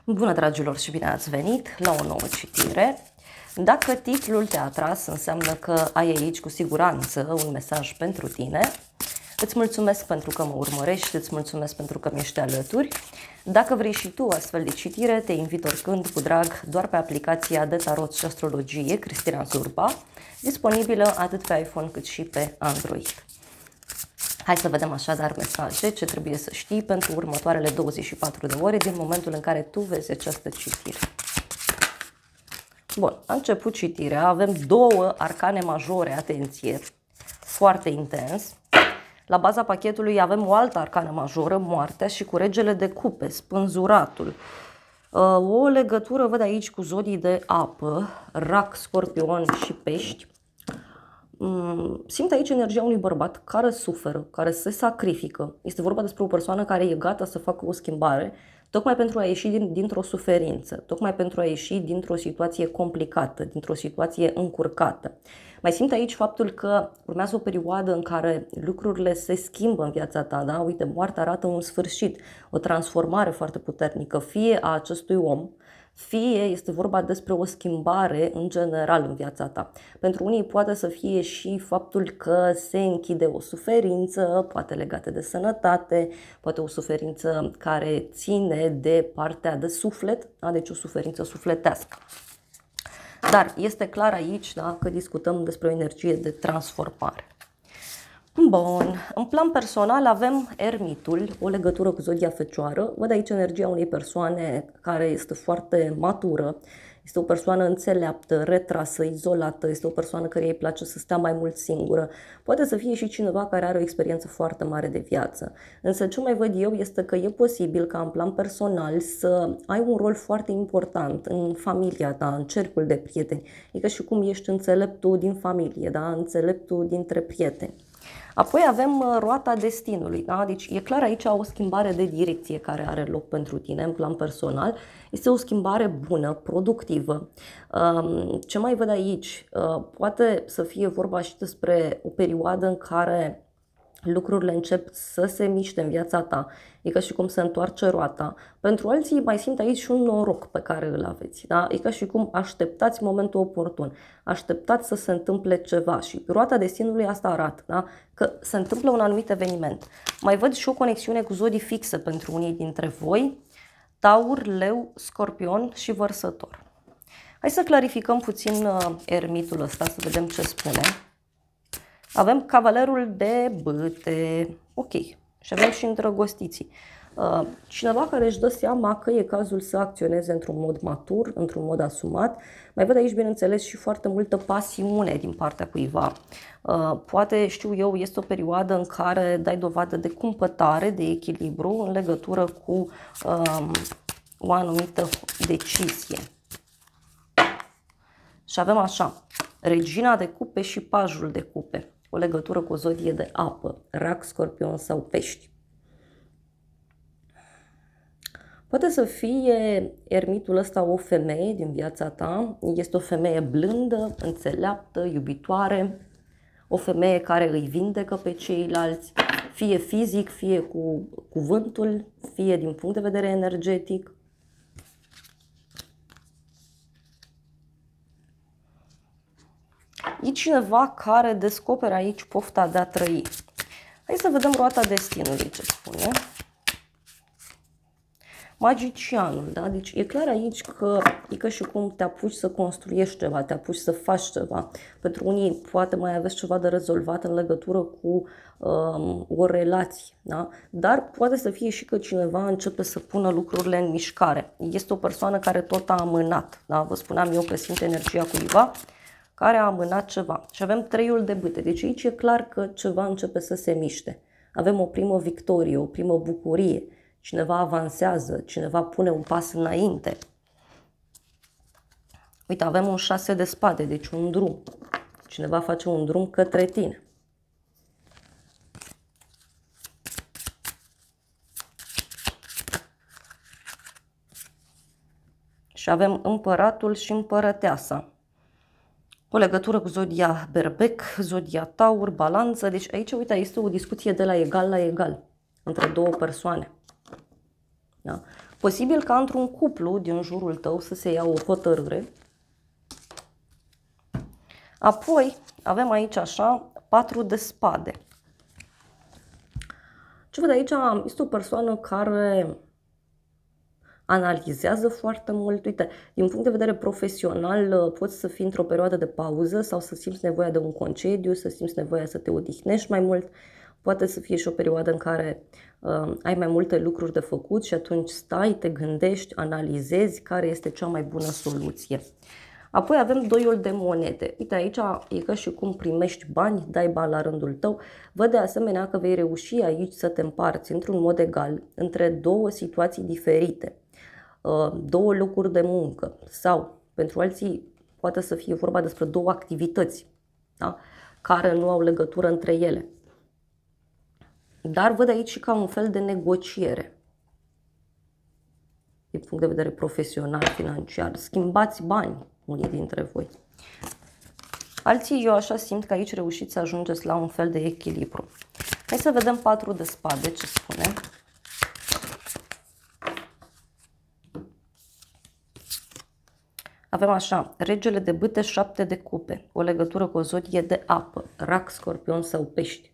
Bună, dragilor, și bine ați venit la o nouă citire. Dacă titlul te-a atras, înseamnă că ai aici cu siguranță un mesaj pentru tine. Îți mulțumesc pentru că mă urmărești, îți mulțumesc pentru că mi-ești alături. Dacă vrei și tu astfel de citire, te invit oricând cu drag doar pe aplicația de tarot și astrologie Cristina Zurba, disponibilă atât pe iPhone cât și pe Android. Hai să vedem așadar mesaje ce trebuie să știi pentru următoarele 24 de ore din momentul în care tu vezi această citire. Bun, a început citirea, avem două arcane majore, atenție, foarte intens. La baza pachetului avem o altă arcană majoră, moartea, și cu regele de cupe, spânzuratul. O legătură, văd aici, cu zodii de apă, rac, scorpion și pești. Simt aici energia unui bărbat care suferă, care se sacrifică. Este vorba despre o persoană care e gata să facă o schimbare, tocmai pentru a ieși dintr-o suferință, tocmai pentru a ieși dintr-o situație complicată, dintr-o situație încurcată. Mai simt aici faptul că urmează o perioadă în care lucrurile se schimbă în viața ta, da? Uite, moartea arată un sfârșit, o transformare foarte puternică, fie a acestui om, fie este vorba despre o schimbare în general în viața ta. Pentru unii poate să fie și faptul că se închide o suferință, poate legată de sănătate, poate o suferință care ține de partea de suflet, da? Deci o suferință sufletească. Dar este clar aici, da, că discutăm despre o energie de transformare. Bun, în plan personal avem ermitul, o legătură cu zodia Fecioară. Văd aici energia unei persoane care este foarte matură, este o persoană înțeleaptă, retrasă, izolată, este o persoană care îi place să stea mai mult singură. Poate să fie și cineva care are o experiență foarte mare de viață. Însă ce mai văd eu este că e posibil ca în plan personal să ai un rol foarte important în familia ta, în cercul de prieteni. E ca și cum ești înțeleptul din familie, da? Înțeleptul dintre prieteni. Apoi avem roata destinului, da? Deci e clar aici o schimbare de direcție care are loc pentru tine în plan personal. Este o schimbare bună, productivă. Ce mai văd aici? Poate să fie vorba și despre o perioadă în care lucrurile încep să se miște în viața ta. E ca și cum se întoarce roata. Pentru alții mai simt aici și un noroc pe care îl aveți. Da? E ca și cum așteptați momentul oportun. Așteptați să se întâmple ceva. Și roata destinului asta arată, da? Că se întâmplă un anumit eveniment. Mai văd și o conexiune cu zodii fixe pentru unii dintre voi. Taur, Leu, Scorpion și Vărsător. Hai să clarificăm puțin ermitul ăsta, să vedem ce spune. Avem cavalerul de bâte, ok, și avem și îndrăgostiții. Cineva care își dă seama că e cazul să acționeze într-un mod matur, într-un mod asumat. Mai văd aici, bineînțeles, și foarte multă pasiune din partea cuiva. Poate, știu eu, este o perioadă în care dai dovadă de cumpătare, de echilibru în legătură cu o anumită decizie. Și avem așa, regina de cupe și pajul de cupe. O legătură cu o zodie de apă, rac, scorpion sau pești. Poate să fie ermitul ăsta o femeie din viața ta. Este o femeie blândă, înțeleaptă, iubitoare. O femeie care îi vindecă pe ceilalți, fie fizic, fie cu cuvântul, fie din punct de vedere energetic. E cineva care descoperă aici pofta de a trăi. Hai să vedem roata destinului ce spune. Magicianul, da? Deci e clar aici că e ca și cum te apuci să construiești ceva, te apuci să faci ceva. Pentru unii poate mai aveți ceva de rezolvat în legătură cu o relație, da? Dar poate să fie și că cineva începe să pună lucrurile în mișcare. Este o persoană care tot a amânat, da? Vă spuneam eu că simt energia cuiva care a amânat ceva. Și avem treiul de bâte. Deci aici e clar că ceva începe să se miște. Avem o primă victorie, o primă bucurie. Cineva avansează, cineva pune un pas înainte. Uite, avem un 6 de spade, deci un drum. Cineva face un drum către tine. Și avem împăratul și împărăteasa. O legătură cu zodia Berbec, zodia Taur, balanță. Deci aici, uite, este o discuție de la egal la egal între două persoane. Da? Posibil ca într-un cuplu din jurul tău să se ia o hotărâre. Apoi avem aici așa 4 de spade. Ce văd aici? Este o persoană care analizează foarte mult. Uite, din punct de vedere profesional, poți să fii într-o perioadă de pauză sau să simți nevoia de un concediu, să simți nevoia să te odihnești mai mult. Poate să fie și o perioadă în care ai mai multe lucruri de făcut și atunci stai, te gândești, analizezi care este cea mai bună soluție. Apoi avem doiul de monede. Uite, aici e ca și cum primești bani, dai bani la rândul tău. Văd de asemenea că vei reuși aici să te împarți într-un mod egal între două situații diferite, două locuri de muncă sau pentru alții poate să fie vorba despre două activități, da? Care nu au legătură între ele. Dar văd aici și ca un fel de negociere. Din punct de vedere profesional, financiar, schimbați bani unii dintre voi. Alții, eu așa simt că aici reușiți să ajungeți la un fel de echilibru. Hai să vedem 4 de spade ce spune. Avem așa, regele de bâte, 7 de cupe, o legătură cu o zodie de apă, rac, scorpion sau pești.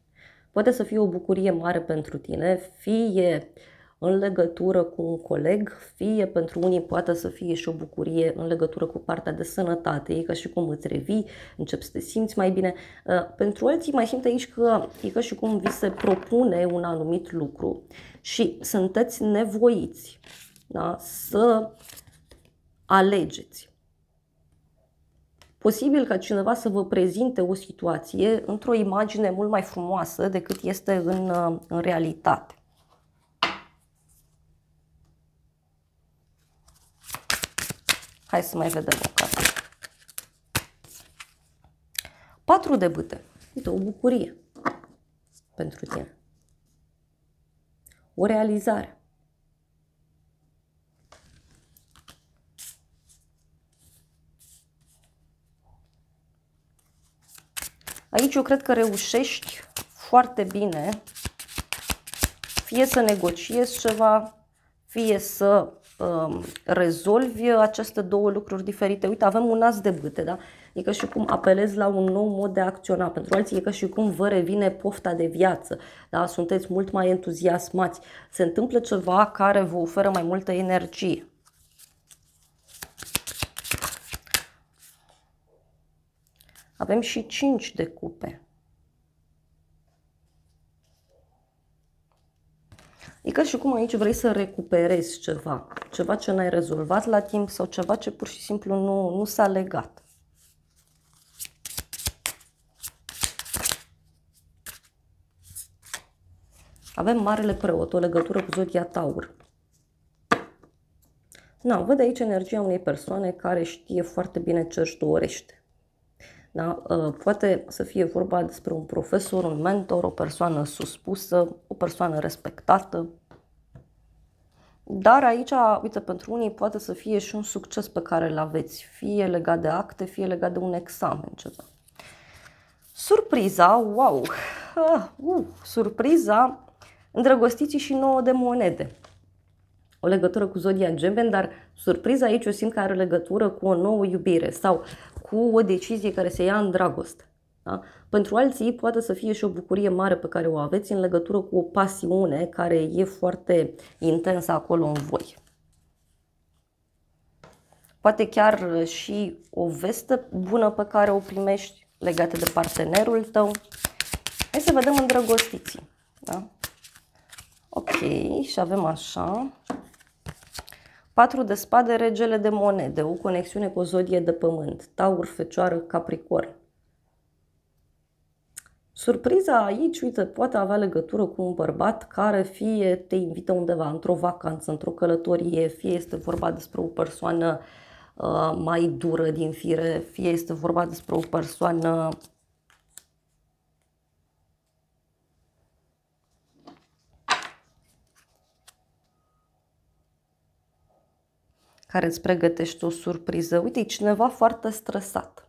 Poate să fie o bucurie mare pentru tine, fie în legătură cu un coleg, fie pentru unii poate să fie și o bucurie în legătură cu partea de sănătate, e ca și cum îți revii, începi să te simți mai bine. Pentru alții mai simt aici că e ca și cum vi se propune un anumit lucru și sunteți nevoiți, da, să alegeți. Posibil ca cineva să vă prezinte o situație într-o imagine mult mai frumoasă decât este în realitate. Hai să mai vedem o carte. 4 de bâte. Uite, o bucurie pentru tine. O realizare. Aici eu cred că reușești foarte bine fie să negociezi ceva, fie să rezolvi aceste două lucruri diferite. Uite, avem un as de bâte, da? E ca și cum apelezi la un nou mod de a acționa. Pentru alții e ca și cum vă revine pofta de viață, da? Sunteți mult mai entuziasmați. Se întâmplă ceva care vă oferă mai multă energie. Avem și 5 de cupe. E ca și cum aici vrei să recuperezi ceva. Ceva ce n-ai rezolvat la timp sau ceva ce pur și simplu nu s-a legat. Avem Marele Preot, o legătură cu zodia Taur. Na, văd aici energia unei persoane care știe foarte bine ce își dorește. Da? Poate să fie vorba despre un profesor, un mentor, o persoană suspusă, o persoană respectată. Dar aici, uite, pentru unii poate să fie și un succes pe care îl aveți, fie legat de acte, fie legat de un examen, ceva. Surpriza, wow! Surpriza, îndrăgostiții și 9 de monede. O legătură cu zodia Gemeni, dar surpriza aici o simt că are legătură cu o nouă iubire sau cu o decizie care se ia în dragoste. Da? Pentru alții poate să fie și o bucurie mare pe care o aveți în legătură cu o pasiune care e foarte intensă acolo în voi. Poate chiar și o veste bună pe care o primești legată de partenerul tău. Hai să vedem îndrăgostiții. Da? Ok, și avem așa. 4 de spade, regele de monede, o conexiune cu o zodie de pământ, Taur, Fecioară, Capricorn. Surpriza aici, uite, poate avea legătură cu un bărbat care fie te invită undeva, într-o vacanță, într-o călătorie, fie este vorba despre o persoană mai dură din fire, fie este vorba despre o persoană care îți pregătește o surpriză. Uite, e cineva foarte stresat.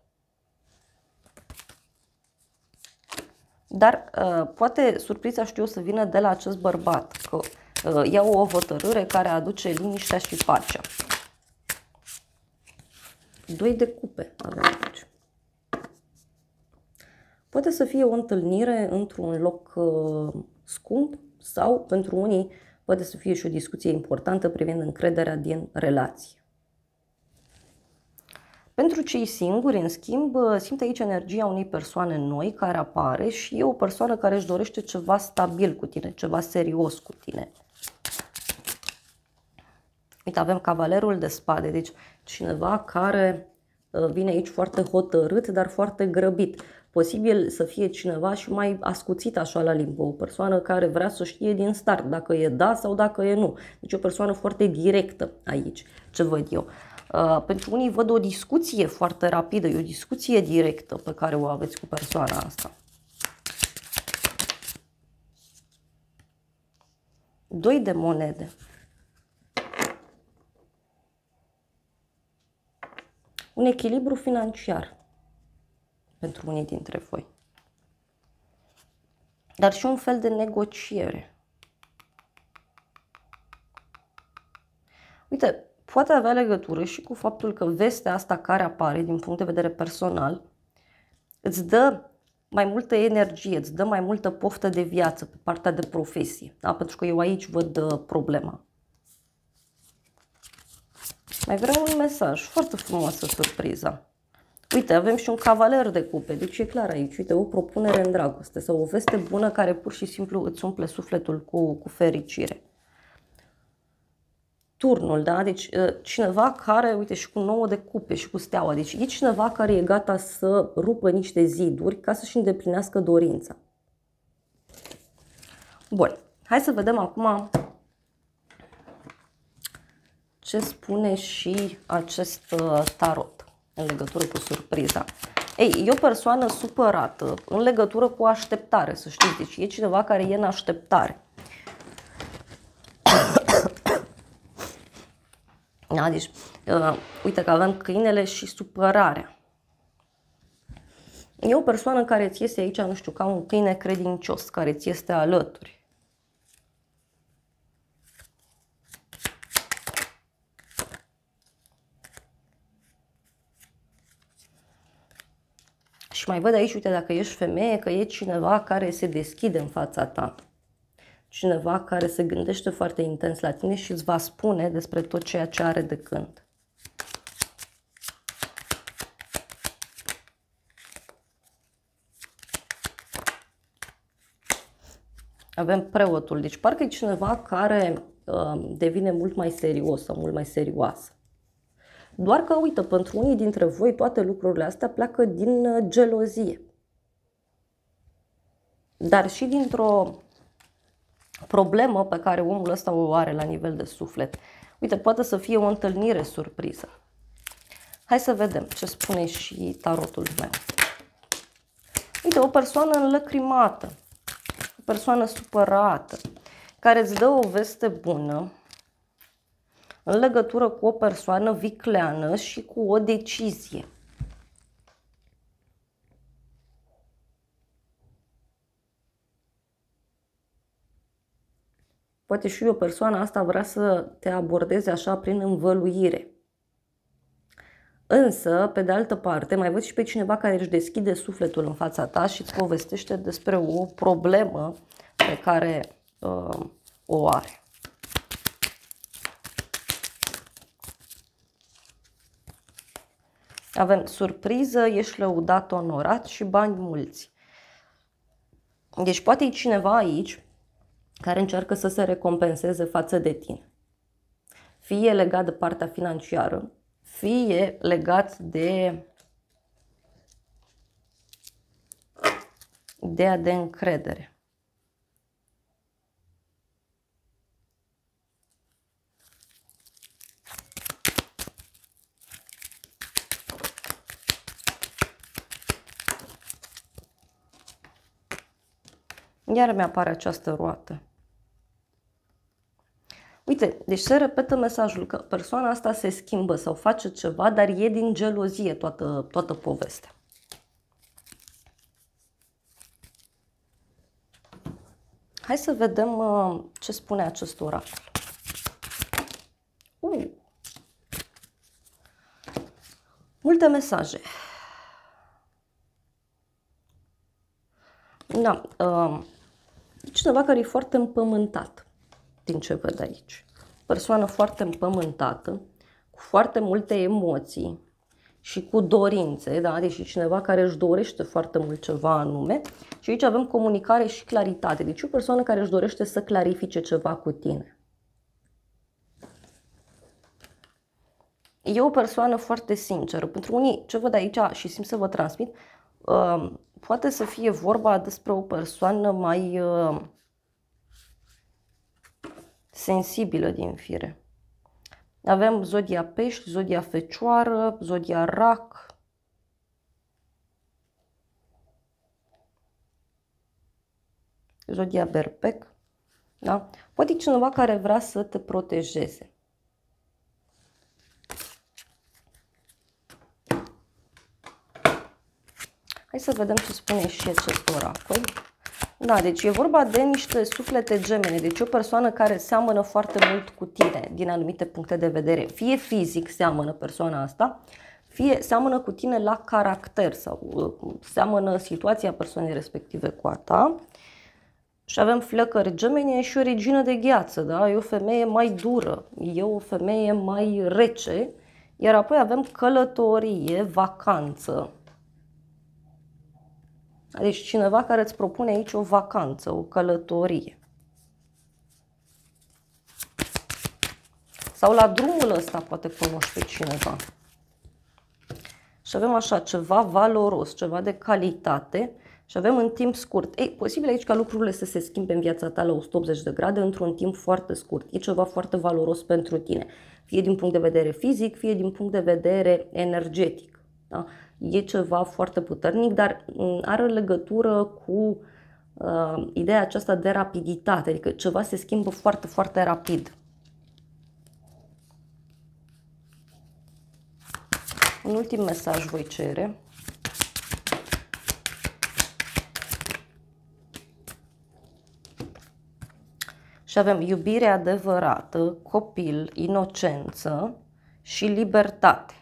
Dar poate surpriza, știu eu, să vină de la acest bărbat. Că Ia o hotărâre care aduce liniștea și pacea. 2 de cupe avem aici. Poate să fie o întâlnire într-un loc scump sau pentru unii poate să fie și o discuție importantă privind încrederea din relație. Pentru cei singuri, în schimb, simt aici energia unei persoane noi care apare și e o persoană care își dorește ceva stabil cu tine, ceva serios cu tine. Uite, avem cavalerul de spade, deci cineva care vine aici foarte hotărât, dar foarte grăbit. Posibil să fie cineva și mai ascuțit așa la limbă, o persoană care vrea să știe din start dacă e da sau dacă e nu. Deci o persoană foarte directă aici, ce văd eu. Pentru unii văd o discuție foarte rapidă, e o discuție directă pe care o aveți cu persoana asta. 2 de monede. Un echilibru financiar pentru unii dintre voi. Dar și un fel de negociere. Uite, poate avea legătură și cu faptul că vestea asta care apare din punct de vedere personal îți dă mai multă energie, îți dă mai multă poftă de viață pe partea de profesie. Da? Pentru că eu aici văd problema. Mai vreau un mesaj. Foarte frumoasă surpriza. Uite, avem și un cavaler de cupe. Deci e clar aici. Uite, o propunere în dragoste sau o veste bună care pur și simplu îți umple sufletul cu fericire. Turnul, da? Deci cineva care, uite, și cu 9 de cupe și cu steaua. Deci e cineva care e gata să rupă niște ziduri ca să-și îndeplinească dorința. Bun. Hai să vedem acum ce spune și acest tarot în legătură cu surpriza. Ei, e o persoană supărată în legătură cu așteptare, să știți. Deci e cineva care e în așteptare. Da, deci, uite că avem câinele și supărarea. E o persoană care îți este aici, nu știu, ca un câine credincios, care îți este alături. Și mai văd aici, uite, dacă ești femeie, că e cineva care se deschide în fața ta. Cineva care se gândește foarte intens la tine și îți va spune despre tot ceea ce are de gând. Avem preotul, deci parcă e cineva care devine mult mai serios sau mult mai serioasă. Doar că, uite, pentru unii dintre voi toate lucrurile astea pleacă din gelozie. Dar și dintr-o problemă pe care omul ăsta o are la nivel de suflet. Uite, poate să fie o întâlnire surpriză. Hai să vedem ce spune și tarotul meu. Uite, o persoană înlăcrimată, o persoană supărată, care îți dă o veste bună în legătură cu o persoană vicleană și cu o decizie. Poate și o persoană asta vrea să te abordeze așa prin învăluire. Însă, pe de altă parte, mai văd și pe cineva care își deschide sufletul în fața ta și îți povestește despre o problemă pe care o are. Avem surpriză, ești lăudat, onorat și bani mulți. Deci poate e cineva aici care încearcă să se recompenseze față de tine. Fie legat de partea financiară, fie legat de ideea de încredere. Iar mi-apare această roată. Uite, deci se repetă mesajul că persoana asta se schimbă sau face ceva, dar e din gelozie toată povestea. Hai să vedem ce spune acest oracol. Multe mesaje. Da, cineva care e foarte împământat, din ce văd aici. Persoană foarte împământată, cu foarte multe emoții și cu dorințe, da? Deci cineva care își dorește foarte mult ceva anume. Și aici avem comunicare și claritate. Deci o persoană care își dorește să clarifice ceva cu tine. E o persoană foarte sinceră. Pentru unii, ce văd aici și simt să vă transmit, poate să fie vorba despre o persoană mai sensibilă din fire. Avem zodia pești, zodia fecioară, zodia rac. Zodia berbec. Da? Poate e cineva care vrea să te protejeze. Hai să vedem ce spune și acest oracol. Da, deci e vorba de niște suflete gemene, deci o persoană care seamănă foarte mult cu tine din anumite puncte de vedere. Fie fizic seamănă persoana asta, fie seamănă cu tine la caracter sau seamănă situația persoanei respective cu a ta. Și avem flăcări gemene și o regină de gheață, da? E o femeie mai dură, e o femeie mai rece, iar apoi avem călătorie, vacanță. Deci cineva care îți propune aici o vacanță, o călătorie. Sau la drumul ăsta poate cunoști pe cineva. Și avem așa ceva valoros, ceva de calitate și avem în timp scurt. Ei, posibil aici ca lucrurile să se schimbe în viața ta la 180 de grade într-un timp foarte scurt. E ceva foarte valoros pentru tine. Fie din punct de vedere fizic, fie din punct de vedere energetic. Da? E ceva foarte puternic, dar are legătură cu ideea aceasta de rapiditate, adică ceva se schimbă foarte, foarte rapid. Un ultim mesaj voi cere. Și avem iubire adevărată, copil, inocență și libertate.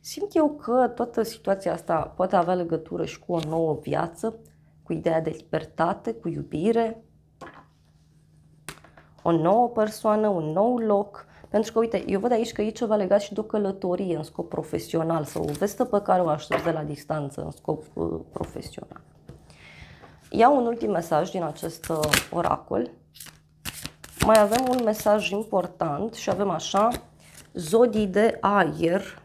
Simt eu că toată situația asta poate avea legătură și cu o nouă viață, cu ideea de libertate, cu iubire, o nouă persoană, un nou loc. Pentru că, uite, eu văd aici că e ceva legat și de o călătorie în scop profesional sau o vestă pe care o aștepți de la distanță în scop profesional. Iau un ultim mesaj din acest oracol. Mai avem un mesaj important și avem așa, zodii de aer,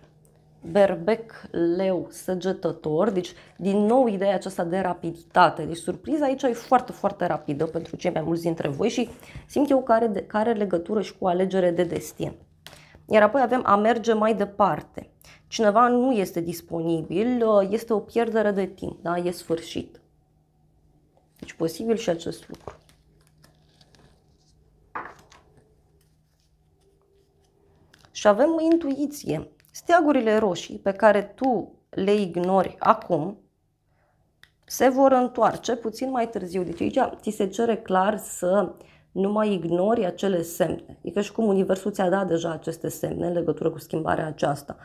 berbec, leu, săgetător, deci din nou ideea aceasta de rapiditate. Deci surpriza aici e foarte, foarte rapidă pentru cei mai mulți dintre voi și simt eu că are legătură și cu alegere de destin. Iar apoi avem a merge mai departe. Cineva nu este disponibil, este o pierdere de timp, da? E sfârșit. Deci posibil și acest lucru. Și avem intuiție. Steagurile roșii pe care tu le ignori acum se vor întoarce puțin mai târziu. Deci aici ți se cere clar să nu mai ignori acele semne. Adică și cum Universul ți-a dat deja aceste semne în legătură cu schimbarea aceasta.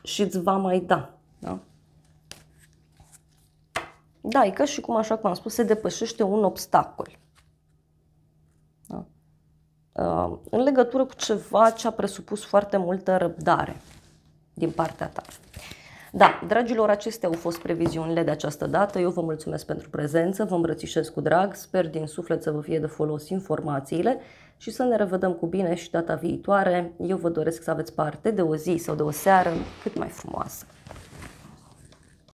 Și îți va mai da. Da? Da, e ca și cum, așa cum am spus, se depășește un obstacol. Da? În legătură cu ceva ce a presupus foarte multă răbdare din partea ta. Da, dragilor, acestea au fost previziunile de această dată. Eu vă mulțumesc pentru prezență, vă îmbrățișez cu drag, sper din suflet să vă fie de folos informațiile și să ne revedem cu bine și data viitoare. Eu vă doresc să aveți parte de o zi sau de o seară cât mai frumoasă.